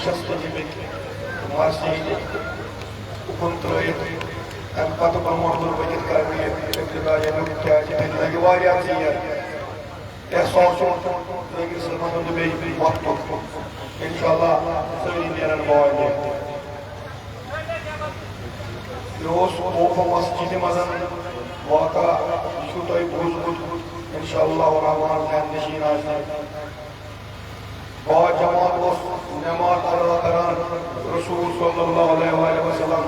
नशस्त मस्जिद उकुन त्रित अम पत प्रमोटर बनित करने इब्तदा क्या लगे वारिया चीज एहसास लेकिन सलमान बे वक्त इंशाल्लाह सही नेरन बोल मस्जिद मजन वाका तुम बोजमुत इंशाअल्लाह रहमान ध्यान नशीन बा जमात नमाज अदा करान रसूल सल्लल्लाहु अलैहि वसल्लम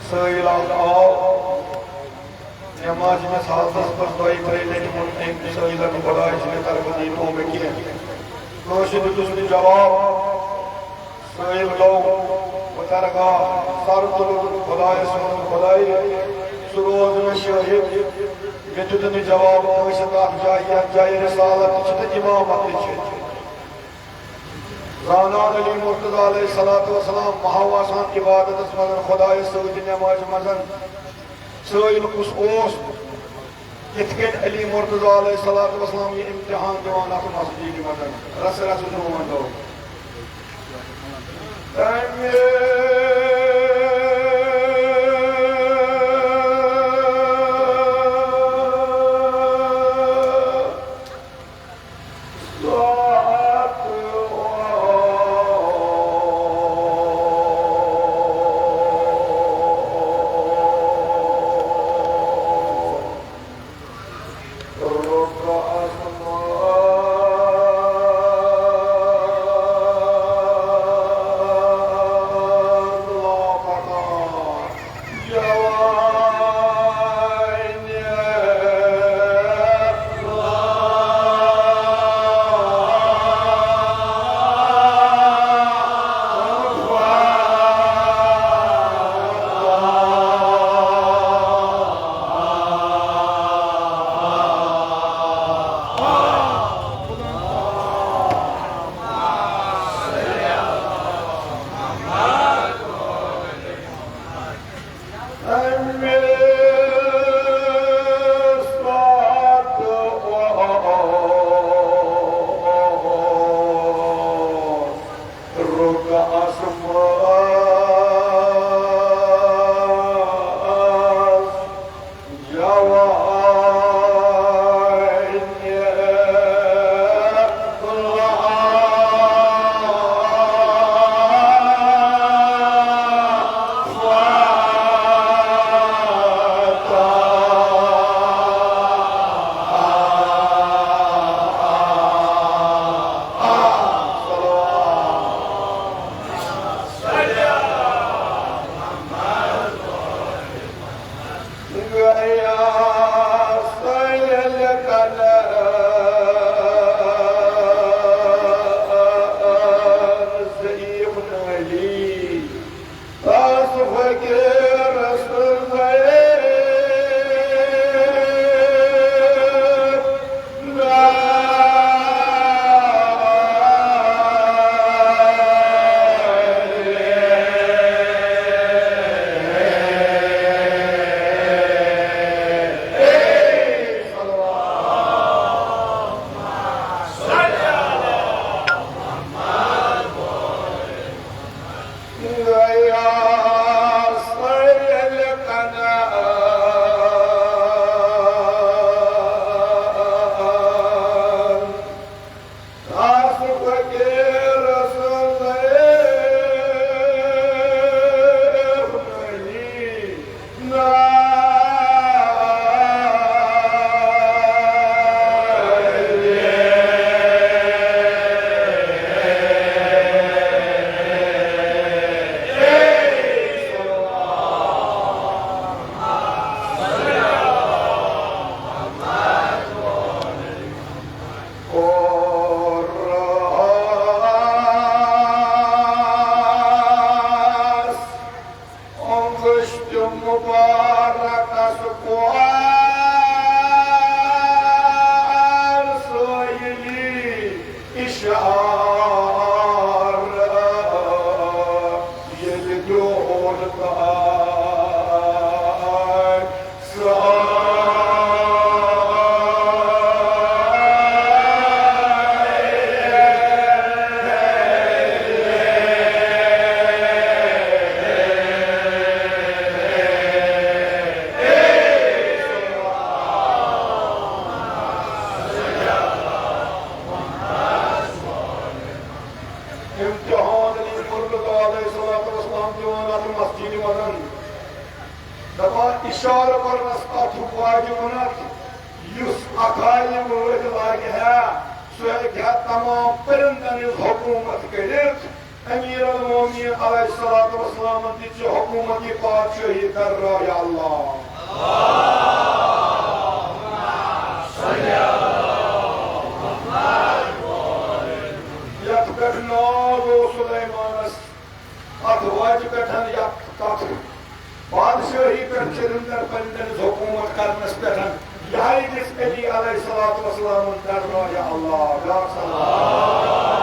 सैल आओ नमाज में सालस पर दई त्रय लटि सैलन बड़ाई तरफ दी तो में कह तुम जवाब सैल लो तरगा सर तुल खुदाय सुन खुदाई सुरोज में शहीद ये जवाब जाय रिसालत इमामत रानान अली मुर्तज़ा अलैहिस्सलातु वस्सलाम महावासान इबादत मजन खुदाय सऊदी नमाज मजन सैल कुस इतकन अली मुर्तज़ा अलैहिस्सलातु वस्सलाम ये इम्तिहान दिवान अत मस्जिद मजन रस रस जुमान दो Yeah. वाजिबुनत युस अकाली वोद लागे है सो क्या तमाम परिंदन हुकूमत करित अमीर अल-मोमिनीन अलैहिस्सलातु वस्सलाम दी हुकूमत की बादशाही कर रहा है अल्लाह यत पे नाज़ो सुलेमानस अत वाज पे यत तथ बादशाही पे चरिंदर परिंदन हुकूमत करनस पे यही जिस अली अलैहिस्सलातु वस्सलाम कर रहा है अल्लाह या सल्लल्लाहु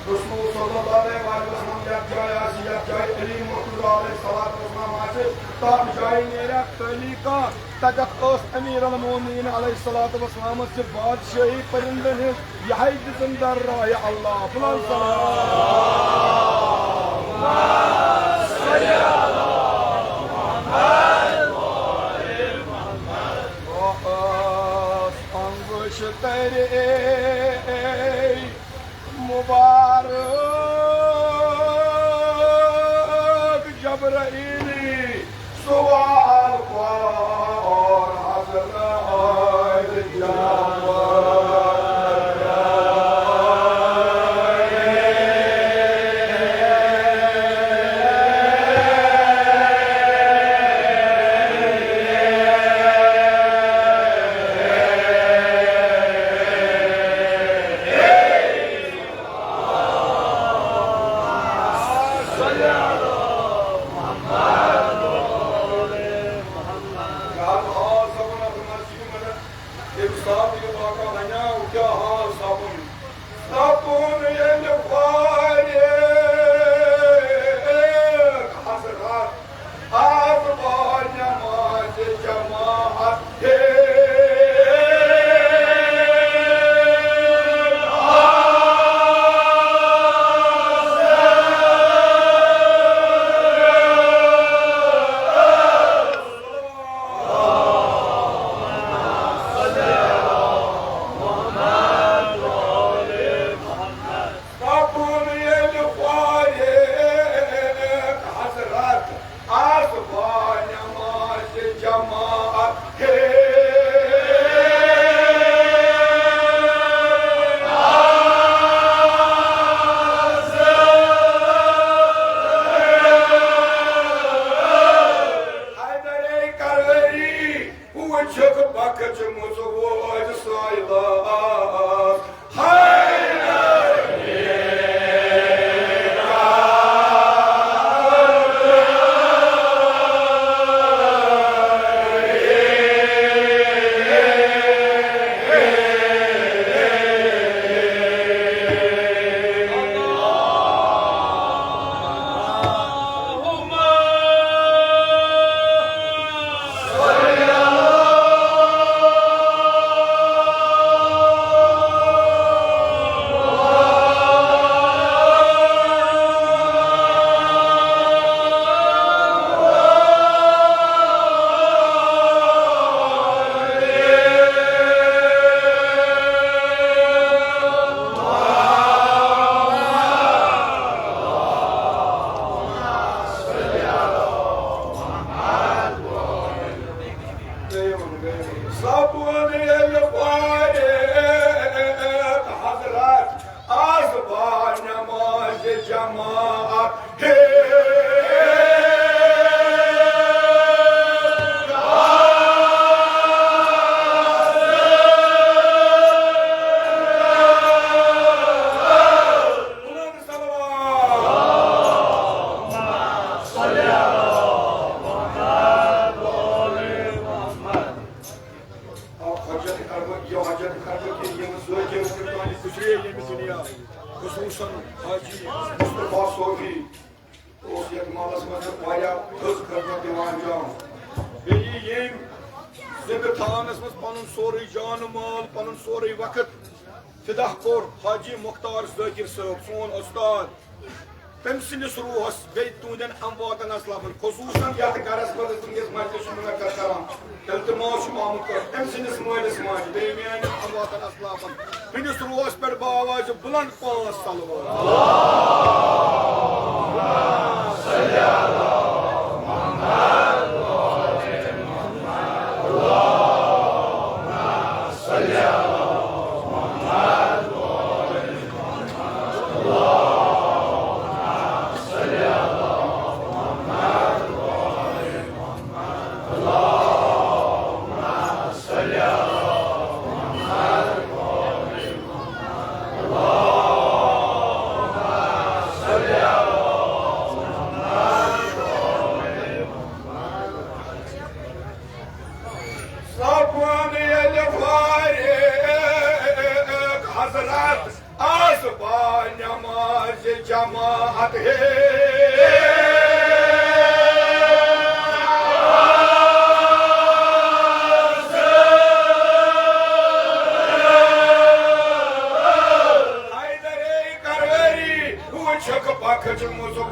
रसूल सल्लल्लाहु अलैहि वसल्लम या जाय अली मुर्तजा अलैहिस्सलाम आछे तब जाय नेरा तली का तजक ओस अमीर अल मोमिनीन अलैहिस्सलातु वस्सलाम से बादशाही परिंदन है यही जिंदा राह अल्लाह बुलंद मुबारक जबरीली सवाल और हज़रत आज बा नमाज जमात है Package was a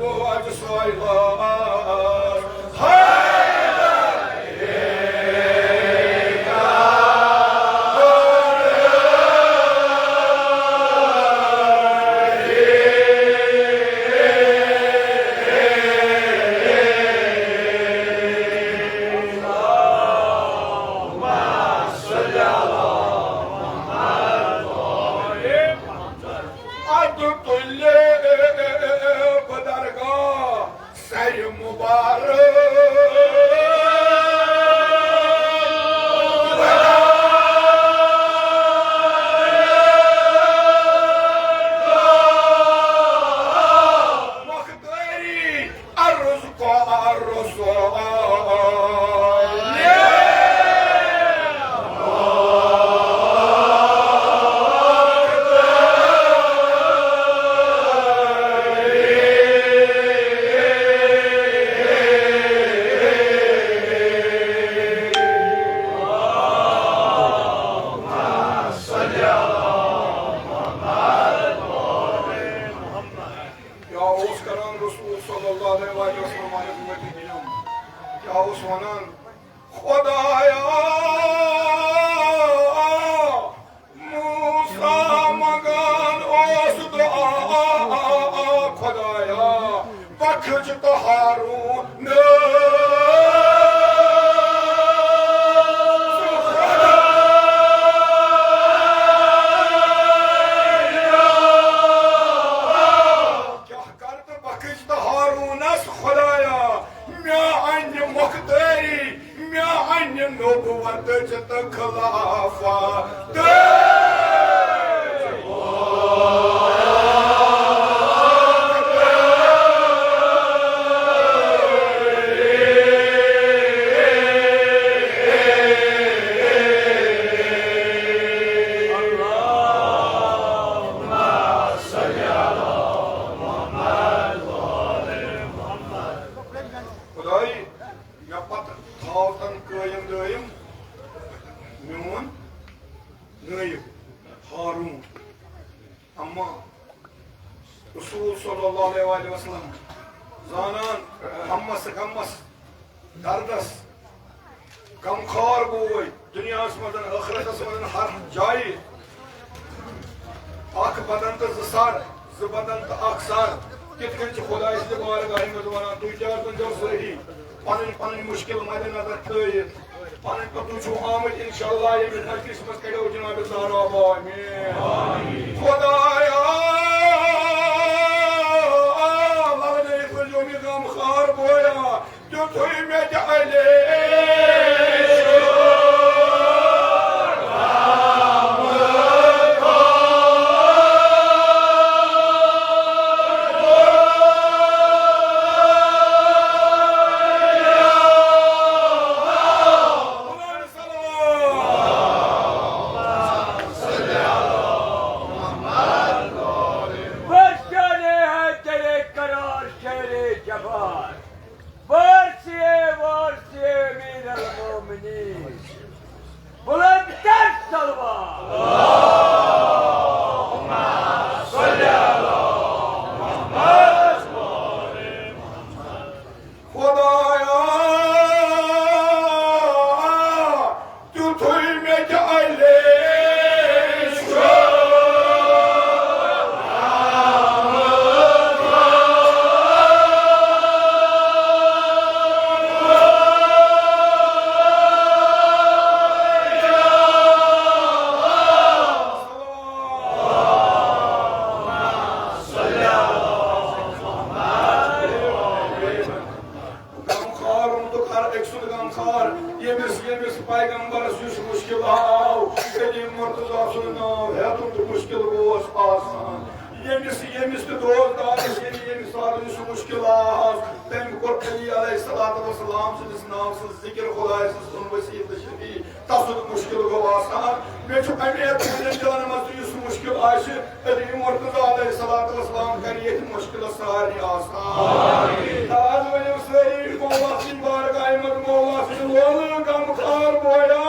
तसुद मुश्किल गो आसान मे छु अमेद जान मत इस मुश्किल आशि अली मुर्तजा अलैहिस्सलाम कर ये मुश्किल सारी आसान आमीन आज वने सही मौला की बारगाह में मौला से लोल गम खार बोया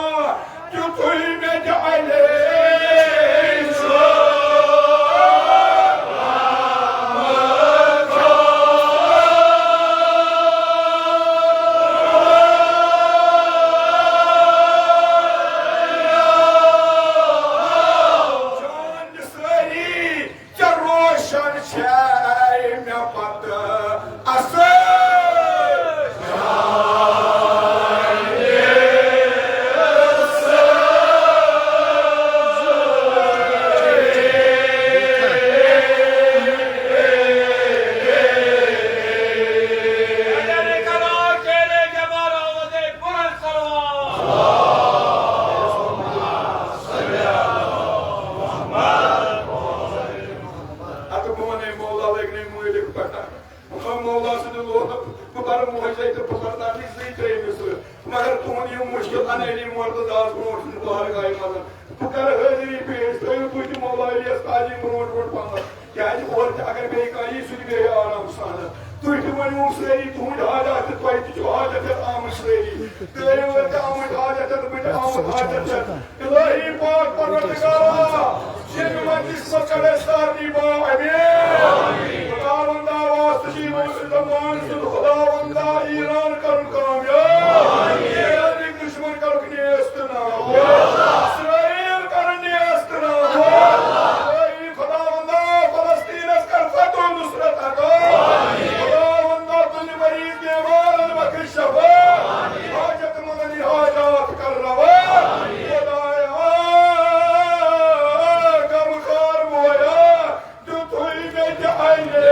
जो तुई में जाले मगर तुम मुश्किल अनेली मुर्तजाज ब्रोट बारगाह मदन बह कर हाजिरी पेश तुम तुझ मोबाइलियस तालीम ब्रोट ब्रोट पन क्या और अगर बे कहीं सह बे आराम सान तुझ वन सही तुंद हाजत तुझ हाजत आम सही तेरे आमद हाजत बट आमद हाजत इलाही पाक परवरदिगारा जिन मजलिस में करे सारी बा आमीन खुदावंदा वास्ती मुसलमान खुदावंदा ईरान कर कामयाब आमीन दुश्मन कर नेस्तना इस्राइल कर नेस्तना खुदावंदा फलस्तीन कर फतह नुसरत अता खुदावंदा कुल मरीज बीमार वक्त शफा हाजत मंद हाजत कर रवा खुदाया गम खार मोया जो तुई में जाए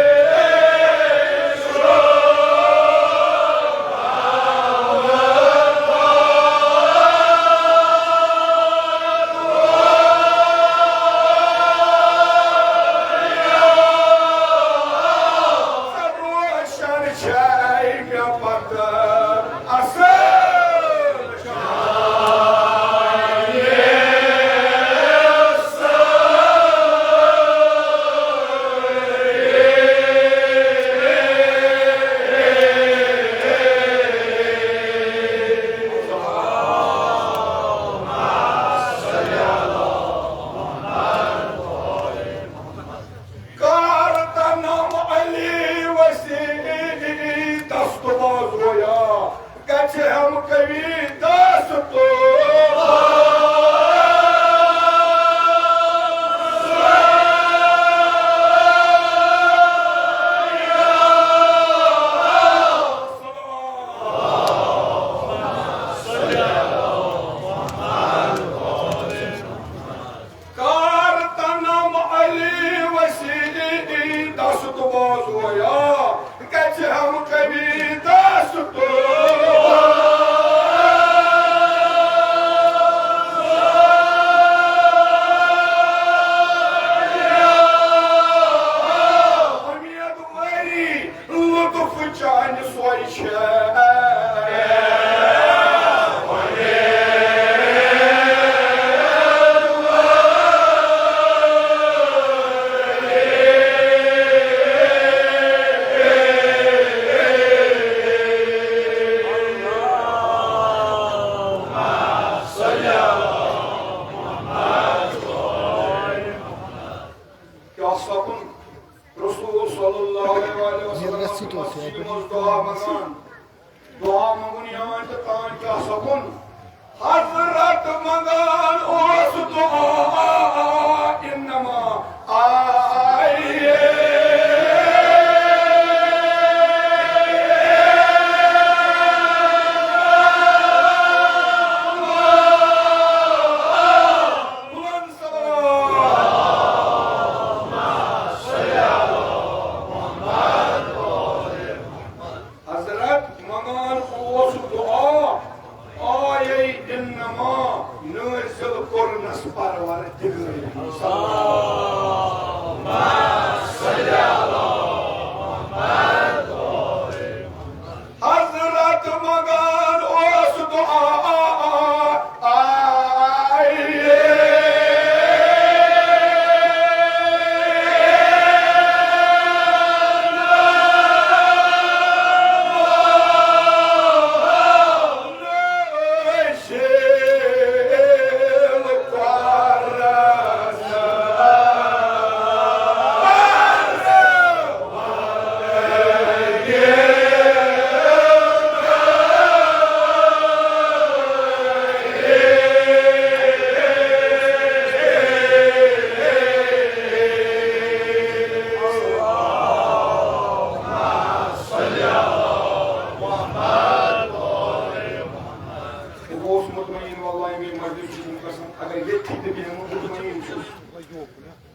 अगर ये थी तो मुतमईन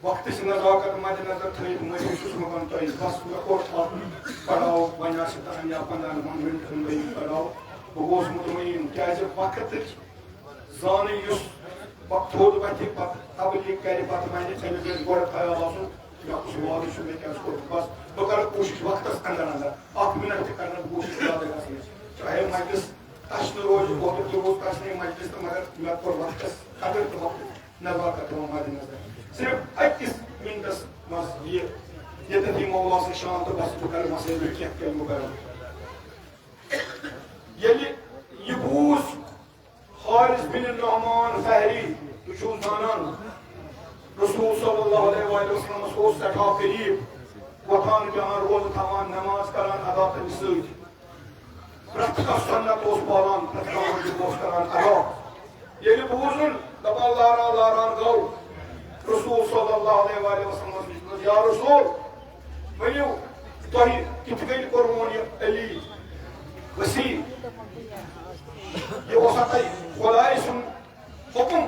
वक्त से नजाकत मद्देनजर थी मजीद मकान तो बस पढ़ाओ वना या 15 मिनट गई पढ़ाओ बहुत मुतमईन क्या वक्त जान वक्त थोद वथि तबलीग कर पे गोड़ ख्याल आसन वाद मे क्या बस बह कर कोशिश वक्त अंदर अंदर 1 मिनट कर कोशिश चाहे मजलिस तश रोज बहुत रोज तश नहीं मजलिस तो मगर मे कोर वक्त कदर तो वक्त नजाकत मद्देनजर सिर्फ 21 मिनटस मज ये मौला से शाम तो बस बह कर मसल क्या ये बूझ हारिस बिन रहमान फहरी तुझो जानन रसूल सल्लल्लाहु अलैहि वसल्लम को सठा करीब वतान जहां रोज थमान नमाज करान अदा तमिस प्रत्येक सुन्नत पालान प्रत्येक करान अदा ये बूझन दपा लारान गौ रसूल सल्लल्लाहु अलैहि वसल्लम या रसूल वनियो तोही कित गई कोरमोन अली वसी ये वसत खुदाई सुन हुक्म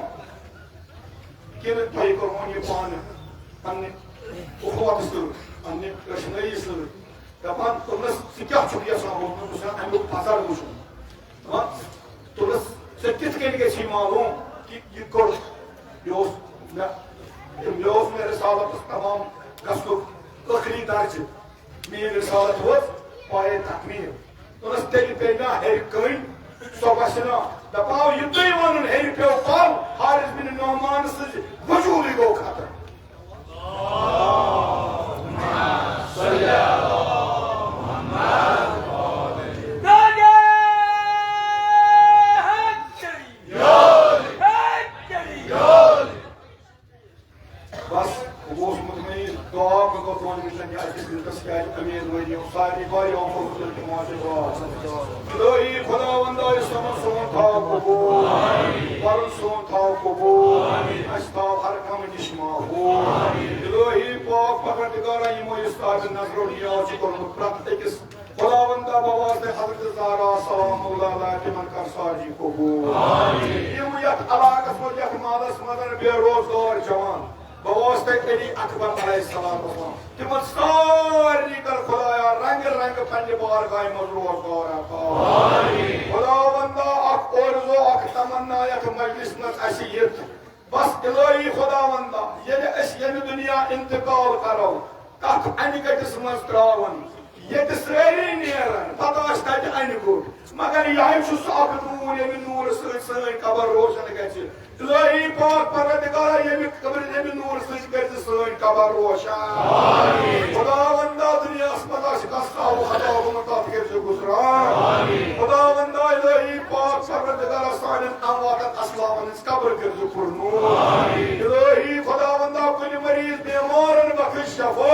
कि तोही कोरमोन ये पान पन्ने उखवत सु अन्ने रशनई सु दपान तुमस क्या छुड़िया सा बोलनो तुसा हम लोग फासर मुशु तुमस से कित के छी मालूम कि ये कोर यो योस में रिसालत तमाम गसुक आखिरी दर्ज में रिसालत हो पाए तकमील तो तेल पे ना है कहीं सोबसना दबाव युद्ध वन है पे पाल हारिस बिन नौमान से वजूद गो खतर बेरोजगार जवान बवास्ते अली अकबर अलैहिस्सलाम तिमन सारी कर खुदाया रंग रंग पन्ने बार गाय मज रोजगार आता खुदावंदा अक अर्ज़ो अक तमन्ना यत मजलिस मज असियत बस इलाही खुदावंदा ये अस ये दुनिया इंतकाल करो तक अनगटिस मज त्रावन ये सारी नेरन पता तत अन गुट मगर यह नूर ये नूर सन कबर रोशन गि इलाही पाक परवरदिगार ये कबर ये नूर सन कबर रोशन खुदावंदा दुनिया मज कस्ता खता कर गुजरान खुदावंदा इलाही पाक परवरदिगार सान अमवात असलाम कबर कर पुरनूर इलाही खुदावंदा कुल मरीज बीमारन बख्श शफा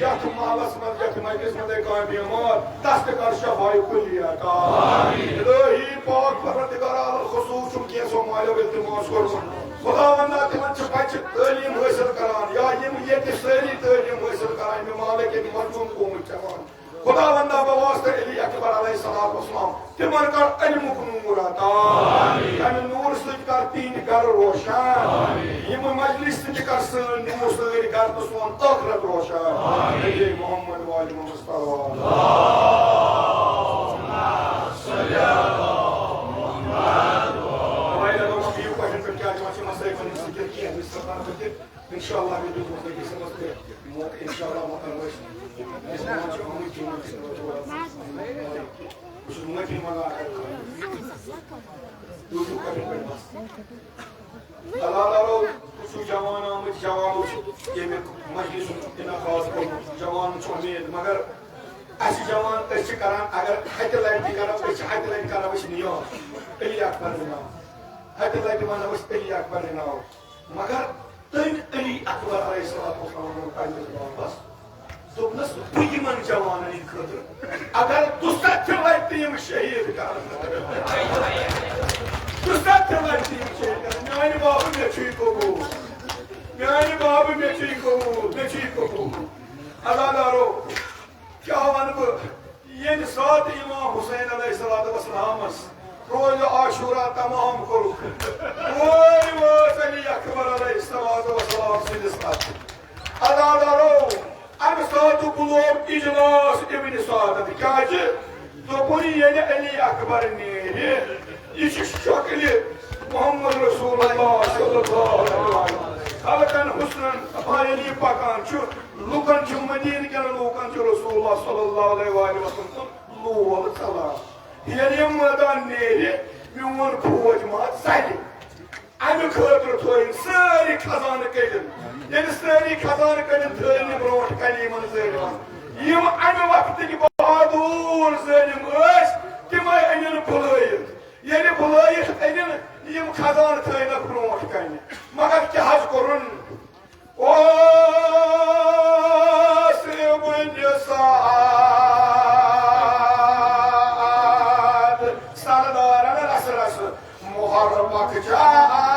यथ मालस मज यथ मजलिस मज का बीमार दस्त कर शफाई कुलिया का इलाही पाक परवरदिगार अल खुसूस के सो मालो इल्तिमास कर खुदावंदा तिमन बच्चे तालीम हासिल करान या ये सारी तालीम हासिल करान मे मालिक के मजलूम कौम जवान खुदावंदा बवास्ते अली अकबर अलैहिस्सलाम तिमन कर इल्म नूर अता आमीन नूर से कर तीन घर रोशन यम मजलिस से कर सन नूर से कर तो सोन आखिरत रोशन आमीन मोहम्मद वाली मुस्तफा इंशाअल्लाह वीडियो को देखिए समझते मौका इंशाअल्लाह मौका मिले इस मंच को हम टीम उस मुझे मगा दूसरों का भी बस अल्लाह कुछ जवान आमद जवान ये में मजलिस इतना खास को जवान उम्मीद मगर ऐसे जवान ऐसे करान अगर हेडलाइन की करा ऐसे हेडलाइन करा वैसे नहीं हो पहली अकबर ना हेडलाइन माना वैसे पहली अकबर ना मगर तन अली अकबर अलैहिस्सलाम बस तो नस बुयमन जवान खतर अगर दूसरा चलाए टीम शहीद कर दूसरा चलाए टीम शहीद कर मेरे बाबू ने ठीक को मेरे बाबू ने ठीक को अल्लाह क्या वन ये साथ इमाम हुसैन अलैहिस्सलाम रोज आशूरा तमाम करो खतर थोन सारी खजान कड़न ये सारी खजान कड़न थन ब्रोट कलीमन जालिमन यम अमे वक्त बहादुर जालिम तम अन बुलत ये बुलत अन यम खजान थन ब्रोट कन मगर क्या कोरुन ओ सरदार रस रस मुहर्रम जान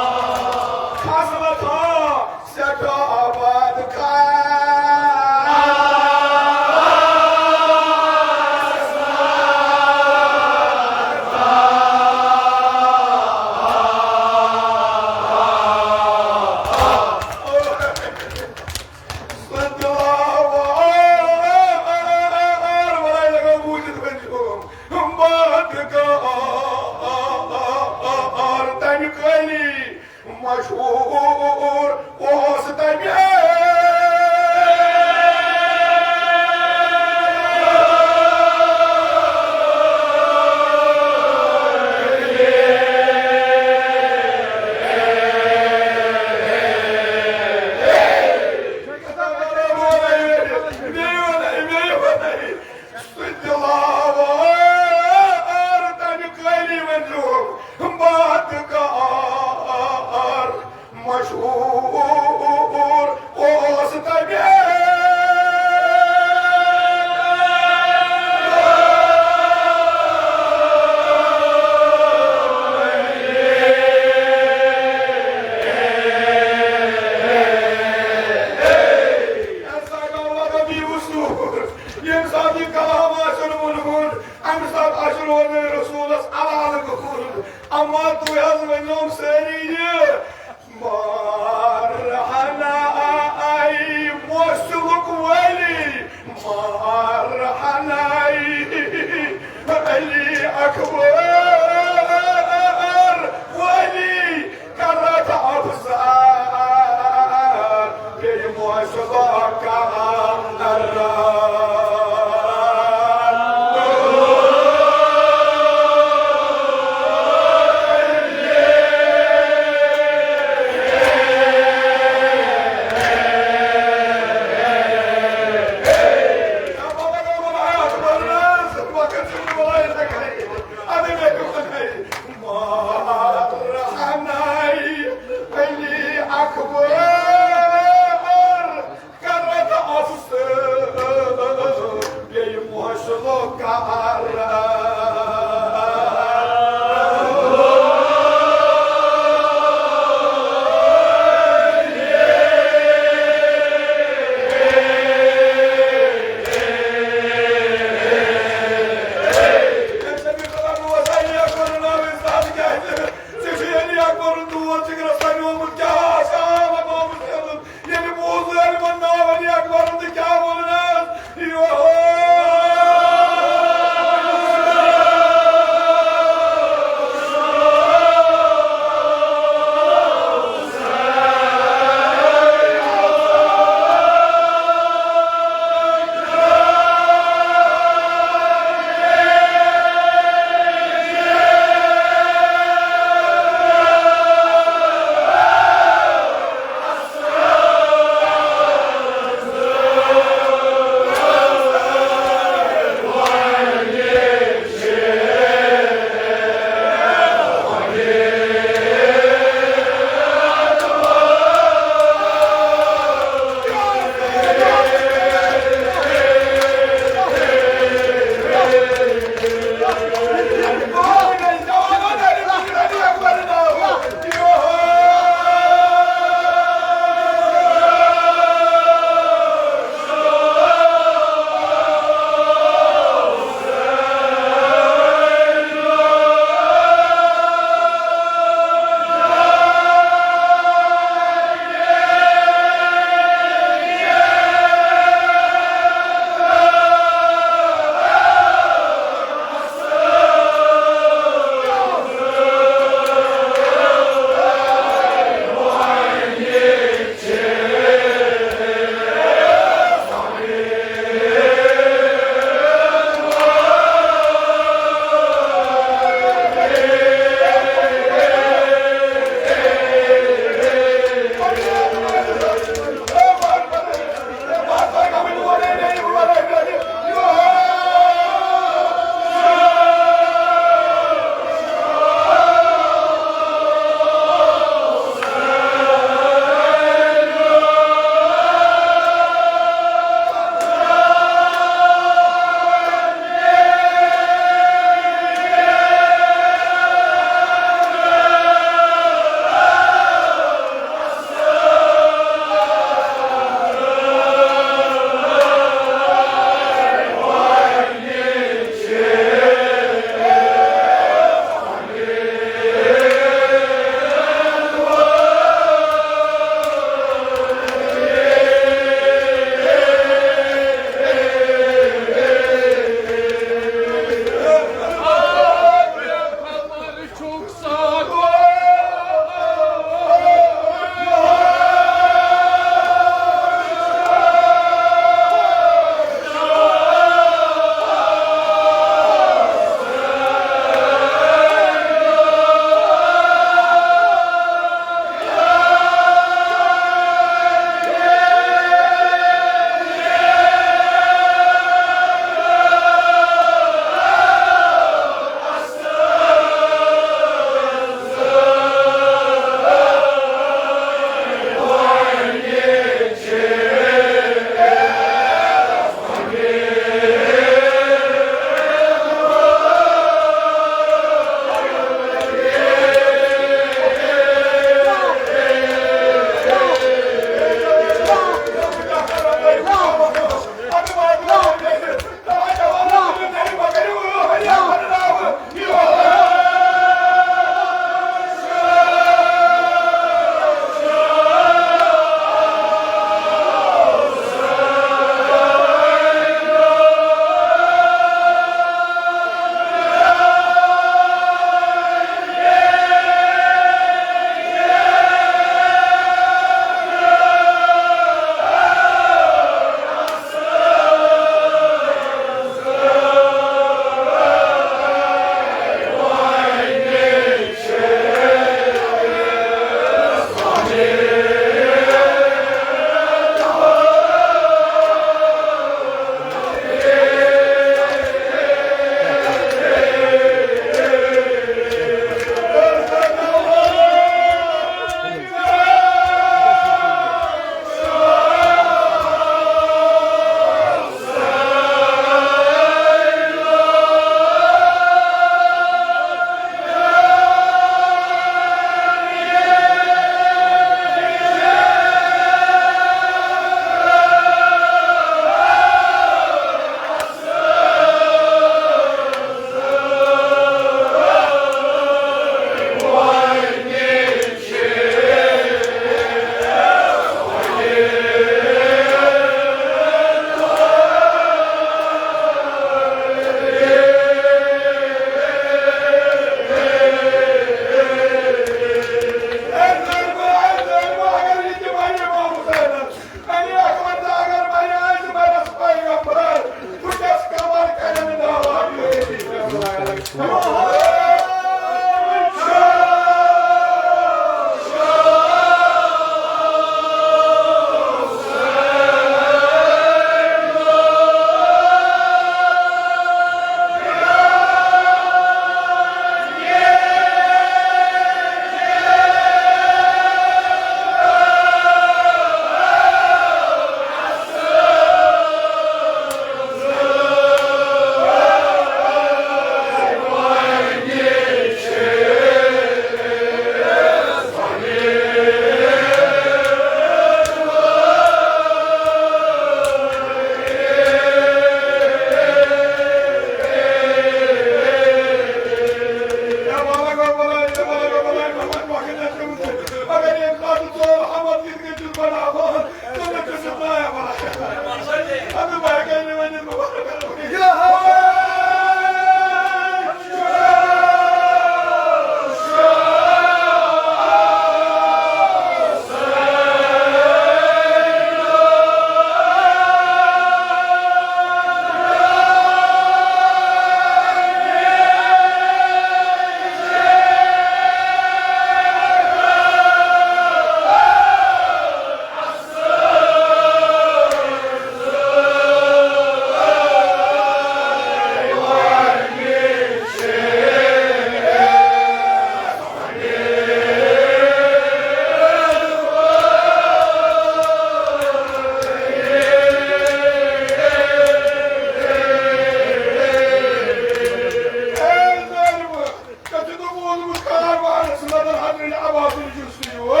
sınavdan Hazreti Abbas'ın cüzlüğü.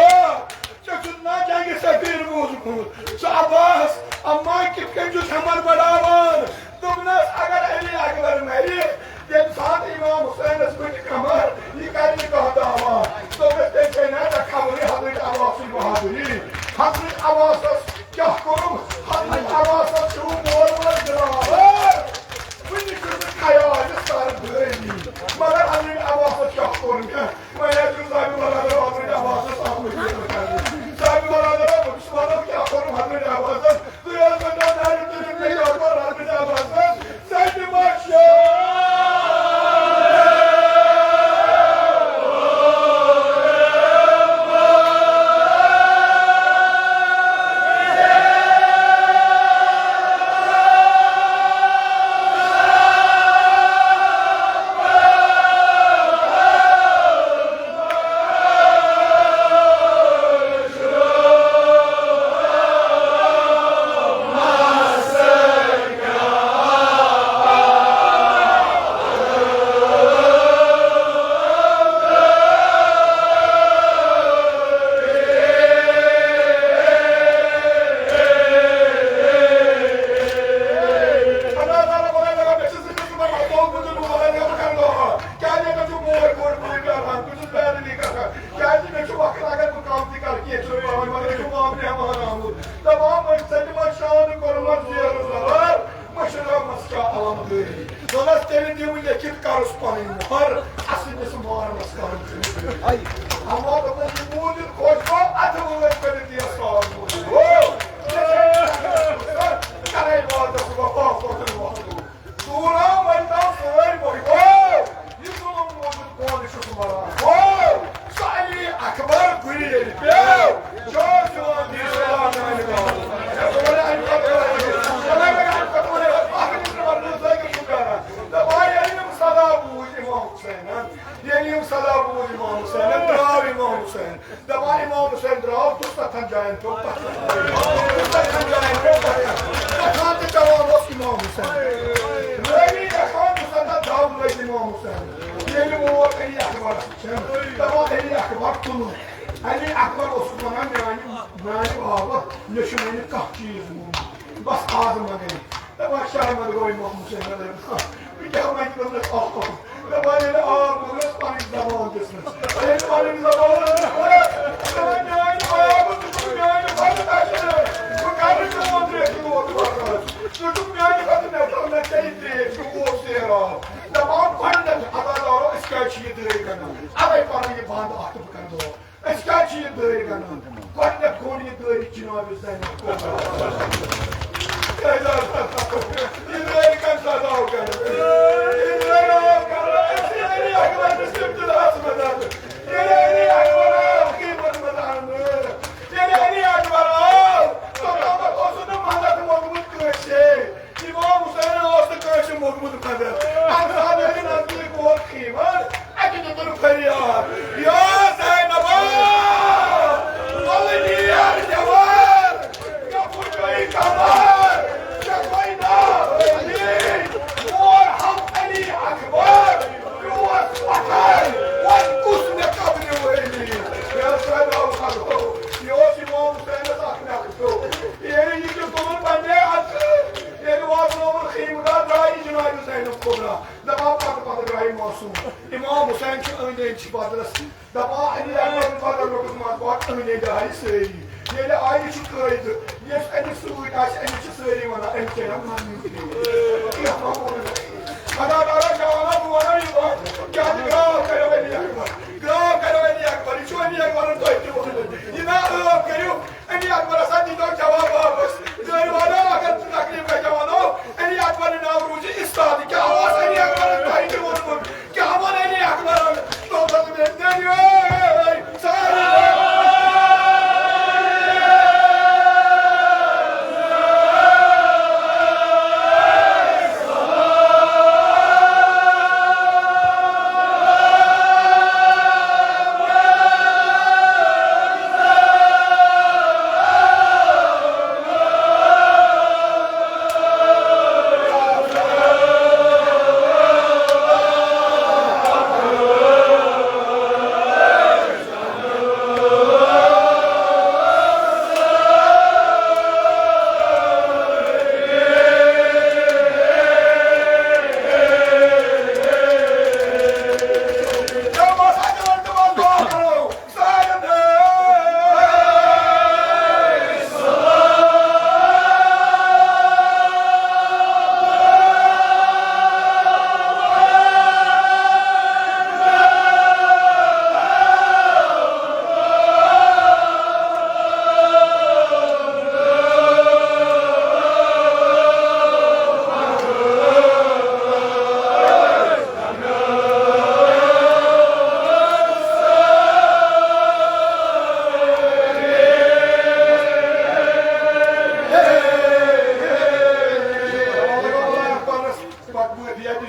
Çocuklar cengi sefir bozukmuş. Abbas, amma kitken cüz hemen beraber. Dumnas agar eli akbar meri. Jeb saat İmam Hüseyin Esbeti Kamar, yıkarı kahda ama. Sohbette şeyler de kabulü Hazreti Abbas'ın bahadiri. Hazreti Abbas'a kah kurum, Hazreti Abbas'a şu muğurlar cıralar. Bunu kızı kayağıcı sarıp böyle. Mada Hazreti Abbas'a kah kurum ya. Maya şu sahibi baraları Hazreti Abbas'a sahip ediyor. Sahibi baraları Müslümanlar kah kurum Hazreti Abbas'a. Duyarmadan her ürünle yapar Hazreti Abbas'a. Sayın Başkan!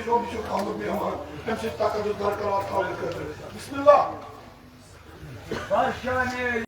bir kaldırmıyor ama. Hemşire takıdır, darkalar kaldırır. Bismillah. Başkanı